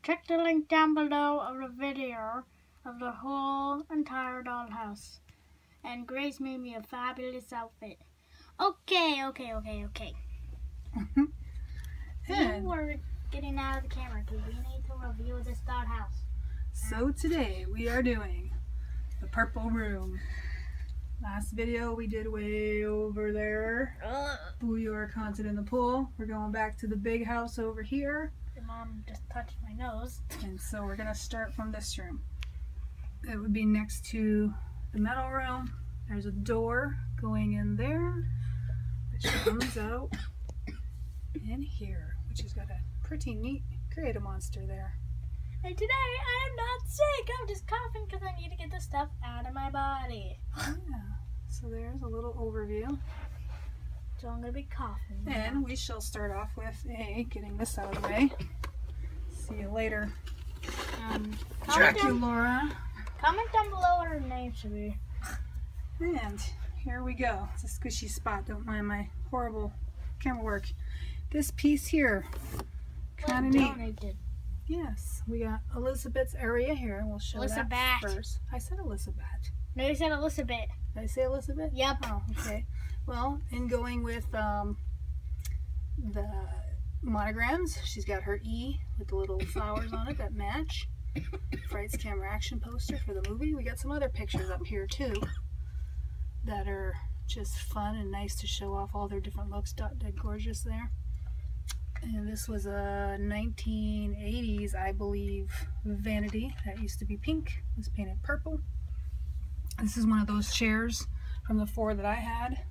Check the link down below of the video of the whole entire dollhouse. And Grace made me a fabulous outfit. Okay. And We're getting out of the camera because we need to review this dollhouse. so today we are doing the purple room. Last video we did way over there. We were content in the pool. We're going back to the big house over here. Your mom just touched my nose. And so we're going to start from this room. It would be next to the metal room. There's a door going in there, which comes out in here, which has got a pretty neat creative monster there. And today I am not sick. I'm just coughing because I need to get the stuff out of my body. Yeah. So there's a little overview. So I'm going to be coughing. And we shall start off with getting this out of the way. See you later. Draculaura. Comment down below what her name should be. And here we go. It's a squishy spot. Don't mind my horrible camera work. This piece here, kind of neat. Donated. Yes, we got Elissabat's area here, and we'll show Elissabat. that first. I said Elissabat. No, you said Elissabat. Did I say Elissabat? Yep. Oh, okay. Well, in going with the monograms, she's got her E with the little flowers on it that match. Fright's camera action poster for the movie. We got some other pictures up here too that are just fun and nice to show off all their different looks. Dead gorgeous there. And this was a 1980s, I believe, vanity that used to be pink. It was painted purple. This is one of those chairs from the 4 that I had,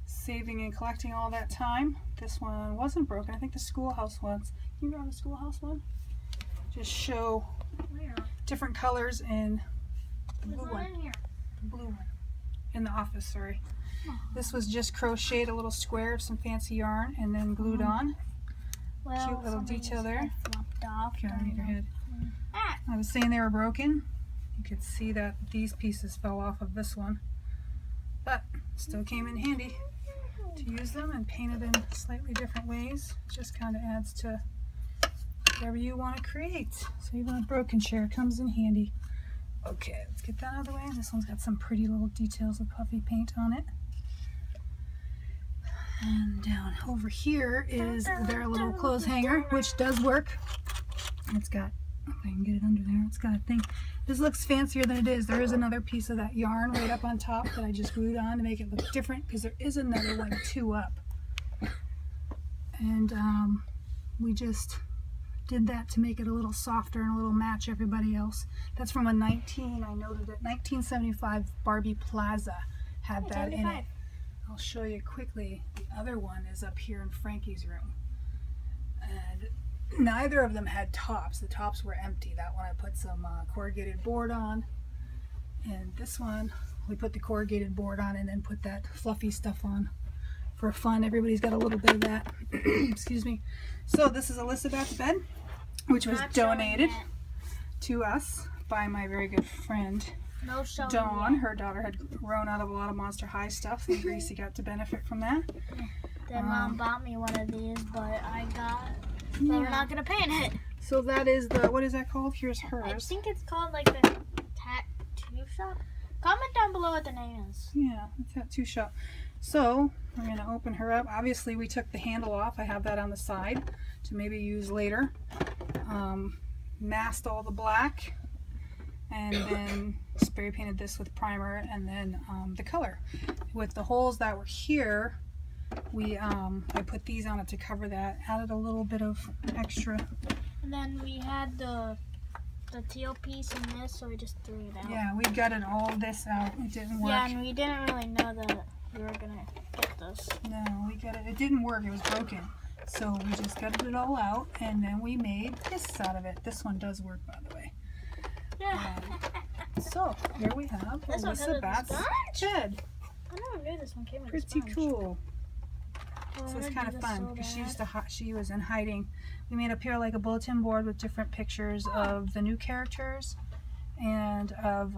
saving and collecting all that time. This one wasn't broken. I think the schoolhouse ones. Can you grab the schoolhouse one? Just show different colors in the blue one. The blue one. In the office, sorry. This was just crocheted, a little square of some fancy yarn, and then glued on. Well, cute little detail there. Flopped off. Okay, underneath your head. I was saying they were broken. You could see that these pieces fell off of this one, but still came in handy to use them and paint it in slightly different ways. Just kind of adds to whatever you want to create. So even a broken chair comes in handy. Okay, let's get that out of the way. This one's got some pretty little details of puffy paint on it. And down over here is their little clothes hanger, which does work. It's got, if I can get it under there, it's got a thing. This looks fancier than it is. There is another piece of that yarn right up on top that I just glued on to make it look different, because there is another one 2 up. And we just did that to make it a little softer and a little match everybody else. That's from a 1975 Barbie Plaza had that in it. I'll show you quickly. The other one is up here in Frankie's room. And neither of them had tops. The tops were empty. That one I put some corrugated board on. And this one, we put the corrugated board on and then put that fluffy stuff on for fun. Everybody's got a little bit of that. Excuse me. So this is Elissabat's bed, which was donated to us by my very good friend Dawn. Her daughter had grown out of a lot of Monster High stuff, and Gracie got to benefit from that. Then Mom bought me one of these, but we're not going to paint it. So that is the, what is that called? Here's hers. I think it's called like the tattoo shop. Comment down below what the name is. Yeah, the tattoo shop. So we're going to open her up. Obviously we took the handle off. I have that on the side to maybe use later. Masked all the black, and then spray painted this with primer, and then the color. With the holes that were here, I put these on it to cover that, added a little bit of extra. And then we had the teal piece in this, so we just threw it out. Yeah, we gutted all this out. It didn't work. Yeah, and we didn't really know that we were gonna get this. No, we gutted it. It didn't work. It was broken. So we just gutted it all out, and then we made this out of it. This one does work, by the way. Yeah. So here we have Elissabat's bed. I never knew this one came with Pretty cool. So it's kind of fun because she was in hiding. We made up here like a bulletin board with different pictures of the new characters and of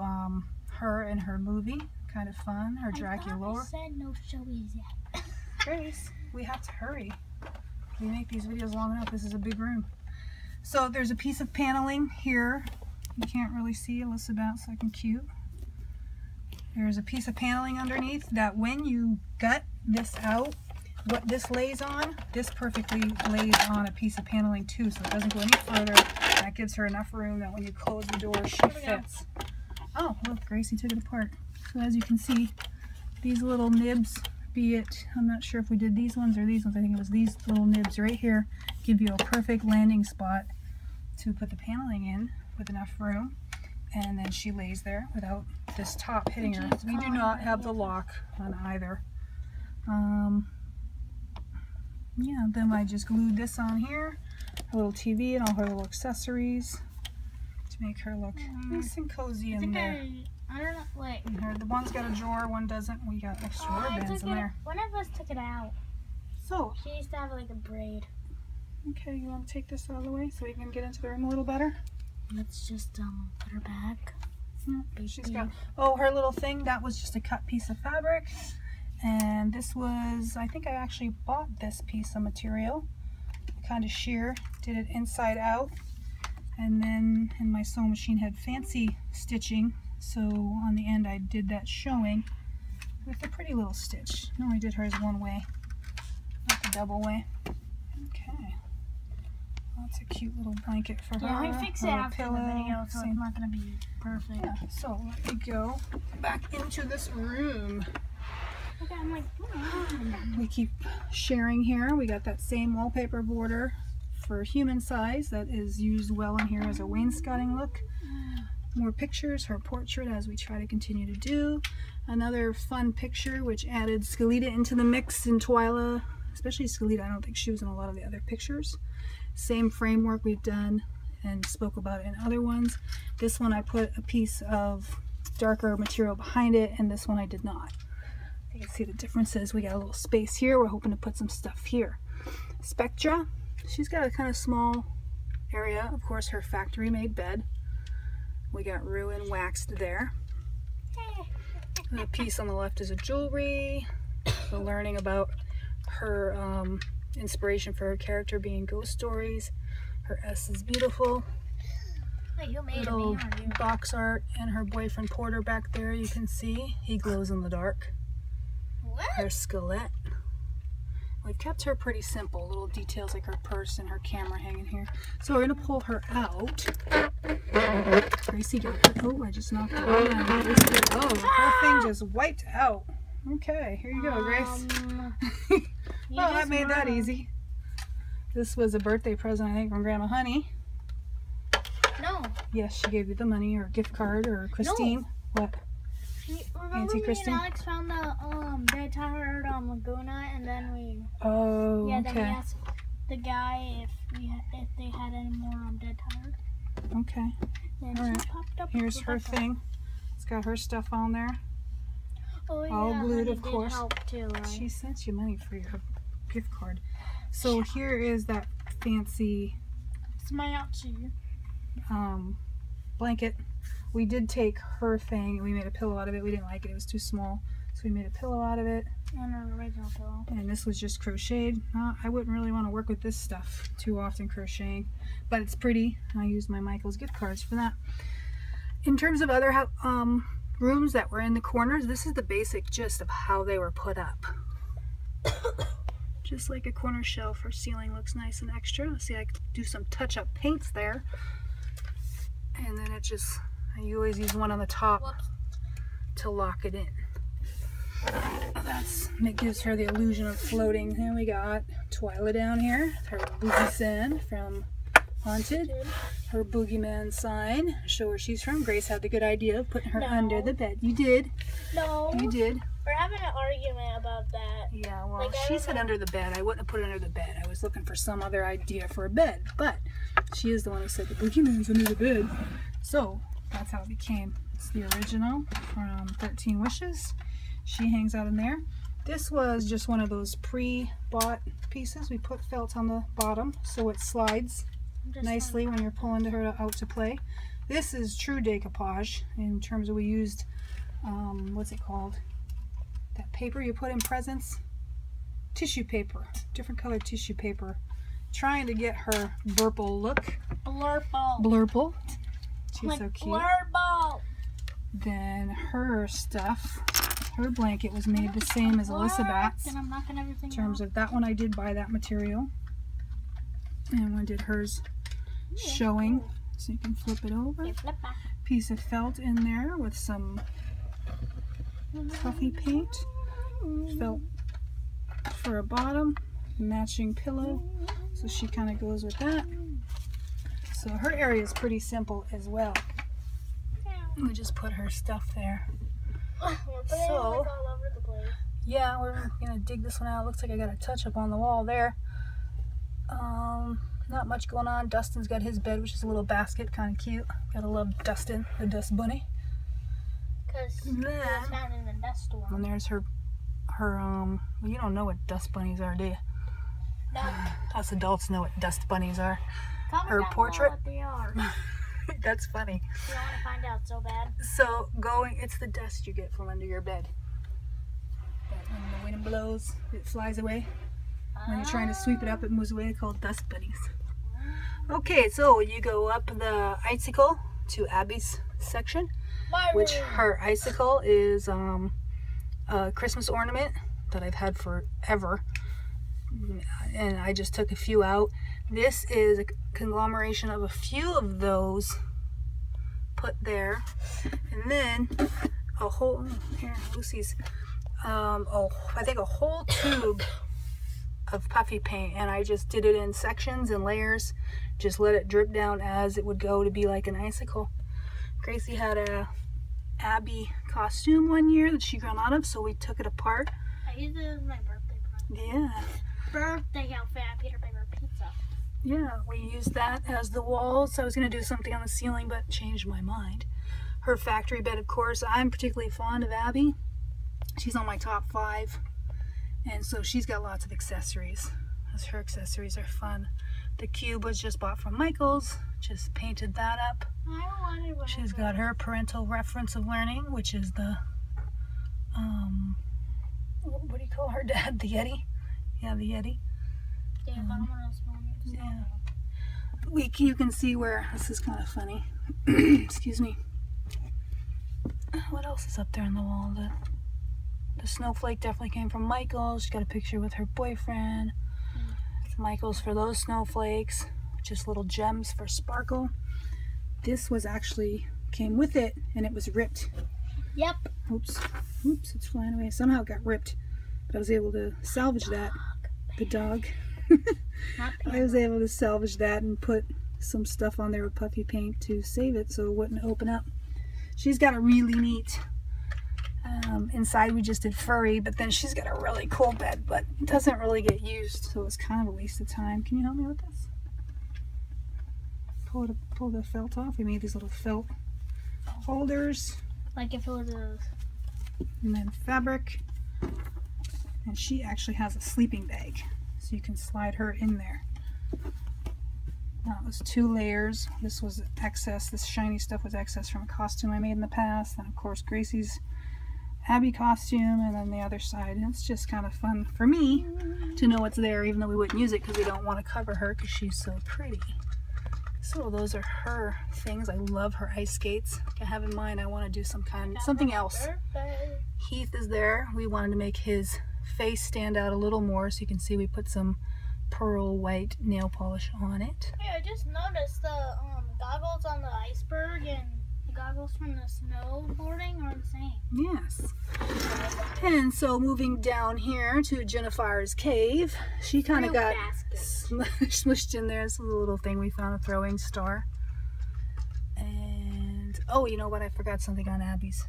her in her movie. Kind of fun. Her Draculaura. I said no showies yet. Grace, we have to hurry. We make these videos long enough. This is a big room. So there's a piece of paneling here. You can't really see Elissabat's looking cute. There's a piece of paneling underneath that when you gut this out, what this lays on, this perfectly lays on a piece of paneling too, so it doesn't go any further. That gives her enough room that when you close the door, she fits. Oh, look, Gracie took it apart. So as you can see, these little nibs, be it, I'm not sure if we did these ones or these ones, I think it was these little nibs right here, give you a perfect landing spot to put the paneling in with enough room. And then she lays there without this top hitting her. We do not have the lock on either. Yeah, then I just glued this on here, a little TV and all her little accessories to make her look nice and cozy in there. I don't know, wait. The one's got a drawer, one doesn't. We got extra rubber bands in there. One of us took it out. So, she used to have like a braid. Okay, you want to take this out of the way so we can get into the room a little better? Let's just put her back. Yeah, she's got, oh, her little thing, that was just a cut piece of fabric. And this was, I think I actually bought this piece of material, kind of sheer, did it inside out. And then in my sewing machine had fancy stitching, so on the end I did that showing with a pretty little stitch. No, I did hers one way, not the double way. Okay. That's a cute little blanket for her. Yeah, we fix it after pillow, the video, so same. it's not going to be perfect. Yeah, so let me go back into this room. Okay, I'm like, we keep sharing here. We got that same wallpaper border for human size that is used well in here as a wainscoting look. More pictures, her portrait as we try to continue to do. Another fun picture which added Scalita into the mix in Twyla, especially Scalita. I don't think she was in a lot of the other pictures. Same framework we've done and spoke about in other ones. This one I put a piece of darker material behind it, and this one I did not. You can see the differences. We got a little space here. We're hoping to put some stuff here. Spectra, she's got a kind of small area. Of course, her factory made bed. We got ruin waxed there. The piece on the left is a jewelry. We're learning about her inspiration for her character being ghost stories. Her S is beautiful. wait, you made Little box art, and her boyfriend Porter back there, you can see. He glows in the dark. What? Her skelette. We've kept her pretty simple. Little details like her purse and her camera hanging here. So we're going to pull her out. Gracie got her. Oh, I just knocked it on. Oh, the whole thing just wiped out. Okay, here you go, Grace. Well, I made that easy. This was a birthday present, I think, from Grandma Honey. No. Yes, she gave you the money or a gift card or Christine. No. What? Remember Auntie me Christine? and Alex found the dead tired Laguna, and then we Oh, then we okay. asked the guy if they had any more dead tired. Okay. Then All she right. popped up. Here's her thing. It's got her stuff on there. Oh, yeah, all glued, Honey of did course. help too, right? She sent you money for your gift card. So here is that fancy It's my outside. blanket. We did take her thing and we made a pillow out of it. We didn't like it. It was too small. So we made a pillow out of it. And an original pillow. And this was just crocheted. I wouldn't really want to work with this stuff too often, crocheting. But it's pretty. I used my Michael's gift cards for that. In terms of other rooms that were in the corners, this is the basic gist of how they were put up. Just like a corner shelf, her ceiling looks nice and extra. Let's see, I could do some touch-up paints there. And then it just, you always use one on the top to lock it in. That gives her the illusion of floating. Then we got Twyla down here, her boogie sand from Haunted, her boogeyman sign. Show where she's from. Grace had the good idea of putting her under the bed. You did. No. You did. We're having an argument about that. Yeah, well, Like, she said under the bed. I wouldn't have put it under the bed. I was looking for some other idea for a bed, but she is the one who said the boogeyman's under the bed. So that's how it became. It's the original from 13 Wishes. She hangs out in there. This was just one of those pre-bought pieces. We put felt on the bottom so it slides nicely when you're pulling her out to play. This is true decoupage in terms of we used, what's it called? That paper you put in presents? Tissue paper. Different colored tissue paper trying to get her Burple look. Blurple. Blurple. She's Like so cute. Blurple. Then her stuff, her blanket was made the same as Elissabat's. And I'm knocking everything In terms out. of that one, I did buy that material. And one did hers showing. So you can flip it over. Okay, flip back. Piece of felt in there with some puffy paint. Felt for a bottom. Matching pillow. So she kind of goes with that. So her area is pretty simple as well. We just put her stuff there. We're putting it all over the place. Yeah, we're gonna dig this one out. Looks like I got a touch up on the wall there. Not much going on. Dustin's got his bed, which is a little basket, kind of cute. Gotta love Dustin, the dust bunny. Because he was found in the dust storm. And there's her, well, you don't know what dust bunnies are, do you? No. Us adults know what dust bunnies are. Comment Her down portrait. below what they are. That's funny. You want to find out so bad. So it's the dust you get from under your bed. That when the wind blows, it flies away. When you're trying to sweep it up, it moves away. They're called dust bunnies. Okay, so you go up the icicle to Abby's section, which her icicle is a Christmas ornament that I've had forever. And I just took a few out. This is a conglomeration of a few of those put there, and then a whole, here, Lucy's, I think a whole tube of puffy paint, and I just did it in sections and layers, just let it drip down as it would go to be like an icicle. Gracie had a Abby costume one year that she grew out of, so we took it apart. I used it as my birthday present. Yeah. Birthday outfit at Peter Piper Pizza. Yeah, we used that as the walls. I was going to do something on the ceiling, but changed my mind. Her factory bed, of course. I'm particularly fond of Abby. She's on my top 5. And so she's got lots of accessories. Her accessories are fun. The cube was just bought from Michael's. Just painted that up. I wanted one. She's got her parental reference of learning, which is the, what do you call her dad? The Yeti? Yeah, the Yeti. Yeah, but I'm gonna smell it. Yeah. You can see where, this is kind of funny. Excuse me. What else is up there on the wall? The snowflake definitely came from Michael's. She's got a picture with her boyfriend. Michael's for those snowflakes. Just little gems for sparkle. This was actually, came with it, and it was ripped. Yep. Oops, it's flying away. Somehow it got ripped. But I was able to salvage that. The dog. I was able to salvage that and put some stuff on there with puffy paint to save it so it wouldn't open up. She's got a really neat, inside we just did furry, but then she's got a really cool bed, but it doesn't really get used, so it's kind of a waste of time. Can you help me with this? Pull the felt off. We made these little felt holders. Like if it was a... And then fabric. And she actually has a sleeping bag, so you can slide her in there. That was 2 layers. This was excess. This shiny stuff was excess from a costume I made in the past. And of course Gracie's Abby costume, and then the other side. And it's just kind of fun for me to know what's there, even though we wouldn't use it because we don't want to cover her because she's so pretty. So those are her things. I love her ice skates. I have in mind I want to do something else. Heath is there. We wanted to make his face stand out a little more, so you can see we put some pearl white nail polish on it. Hey, I just noticed the goggles on the iceberg and the goggles from the snowboarding are the same. Yes. And so moving down here to JINAFIRE's cave, she kind of got smushed in there. This is a little thing we found, a throwing star. And oh, you know what? I forgot something on Abby's.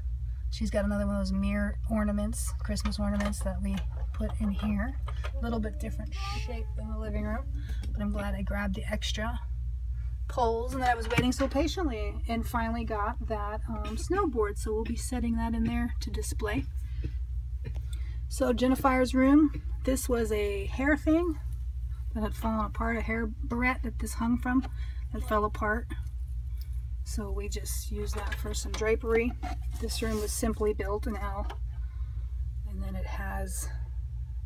She's got another one of those mirror ornaments, Christmas ornaments that we put in here. A little bit different shape than the living room, but I'm glad I grabbed the extra poles and that I was waiting so patiently and finally got that snowboard. So we'll be setting that in there to display. So JINAFIRE's room, this was a hair thing that had fallen apart, a hair barrette that this hung from that fell apart. So we just used that for some drapery. This room was simply built in L. And then it has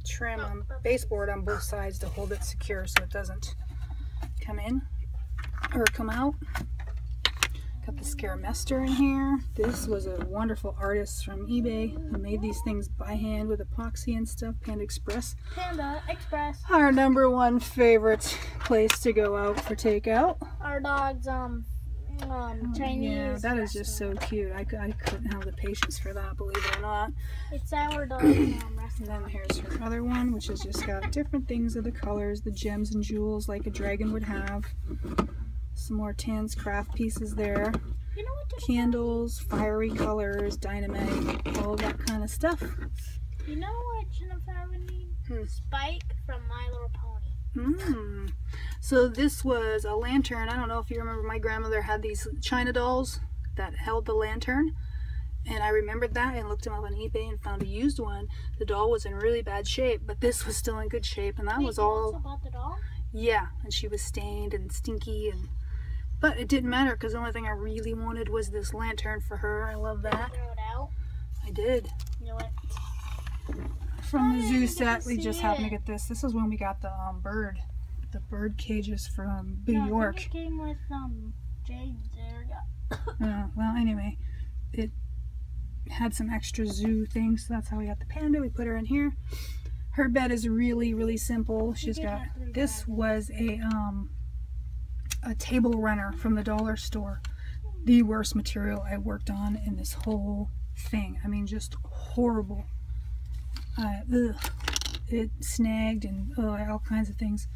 trim on baseboard on both sides to hold it secure so it doesn't come in or come out. Got the Scaremester in here. This was a wonderful artist from eBay who made these things by hand with epoxy and stuff. Panda Express. Panda Express. Our #1 favorite place to go out for takeout. Our dog's Chinese. Yeah, that is just so cute. I couldn't have the patience for that, believe it or not. It's our dog's restaurant. And then here's her other one, which has just got different things of the colors, the gems and jewels like a dragon would have. Some more Tan's craft pieces there. You know what? Candles, fiery colors, dynamite, all that kind of stuff. You know what JINAFIRE would need? Spike from My Little Pony. So this was a lantern. I don't know if you remember, my grandmother had these China dolls that held the lantern. And I remembered that and looked them up on eBay and found a used one. The doll was in really bad shape, but this was still in good shape. And that was all... You also bought the doll? Yeah, and she was stained and stinky, but it didn't matter because the only thing I really wanted was this lantern for her. I love that. Throw it out? I did. You know what? From the zoo set, we just happened to get this. This is when we got the bird cages from New York. I think it came with Jade's area. Well, anyway, it had some extra zoo things, so that's how we got the panda. We put her in here. Her bed is really, really simple. She's got, this was a table runner from the dollar store. The worst material I worked on in this whole thing. I mean, just horrible. It snagged and all kinds of things.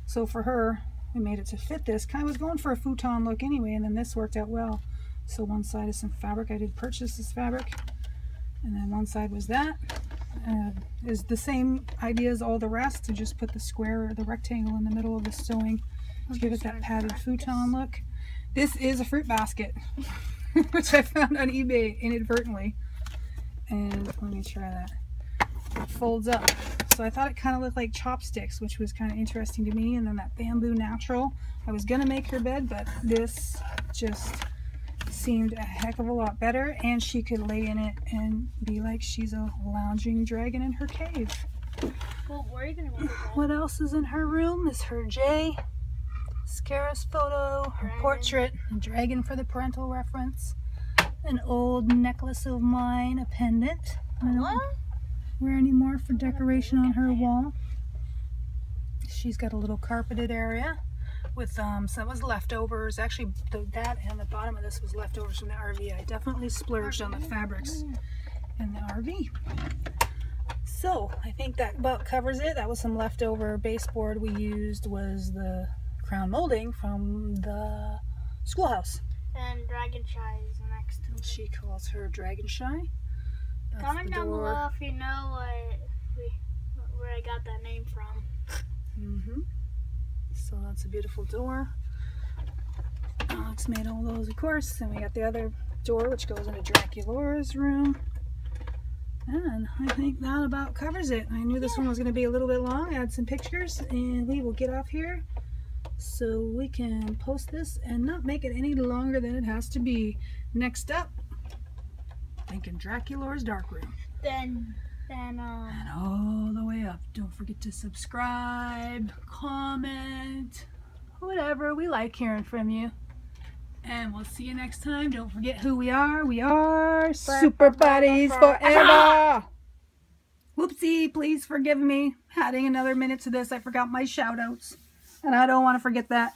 So for her, we made it to fit this. Kind of was going for a futon look anyway, and then this worked out well. So one side is some fabric. I did purchase this fabric, and then one side was that. Is the same idea as all the rest, to just put the square or the rectangle in the middle of the sewing to give it that padded futon look. This is a fruit basket, which I found on eBay inadvertently. And let me try that. It folds up. So I thought it kind of looked like chopsticks, which was kind of interesting to me. And then that bamboo natural. I was going to make her bed, but this just seemed a heck of a lot better. And she could lay in it and be like she's a lounging dragon in her cave. Well, where are you going to make her bed? What else is in her room is her J. Scarus photo, her portrait, a dragon for the parental reference, an old necklace of mine, a pendant. I don't wear any more for decoration on her wall. She's got a little carpeted area with some was leftovers. Actually, that and the bottom of this was leftovers from the RV. I definitely splurged on the fabrics in the RV. So I think that about covers it. That was some leftover baseboard we used, was the crown molding from the schoolhouse. And Dragon Shy is next to it. She calls her Dragon Shy. Comment down below if you know where I got that name from. So that's a beautiful door. Alex made all those, of course. Then we got the other door, which goes into Draculaura's room. And I think that about covers it. I knew this one was going to be a little bit long. I had some pictures, and we will get off here so we can post this and not make it any longer than it has to be. Next up, thinking Draculaura's dark room. Then and all the way up. Don't forget to subscribe, comment, whatever. We like hearing from you. And we'll see you next time. Don't forget who we are. We are Super Buddies Forever. Whoopsie, please forgive me. Adding another minute to this, I forgot my shout outs. And I don't want to forget that.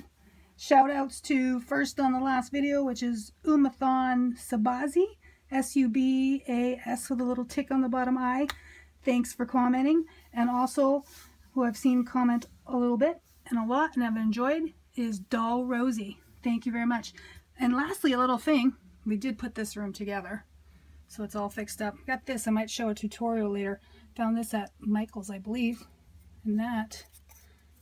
Shout outs to first on the last video, which is Umathon Sabazi. S-U-B-A-S with a little tick on the bottom I. Thanks for commenting. And also, who I've seen comment a little bit and a lot and I've enjoyed, is Doll Rosie. Thank you very much. And lastly, a little thing. We did put this room together, so it's all fixed up. Got this. I might show a tutorial later. Found this at Michael's, I believe. And that,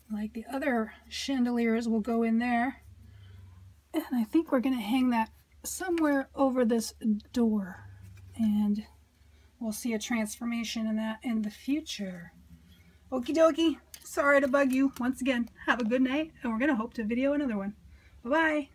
like the other chandeliers, will go in there. And I think we're going to hang that somewhere over this door, and we'll see a transformation in that in the future. Okie dokie. Sorry to bug you once again. Have a good night, and we're gonna hope to video another one. Bye bye.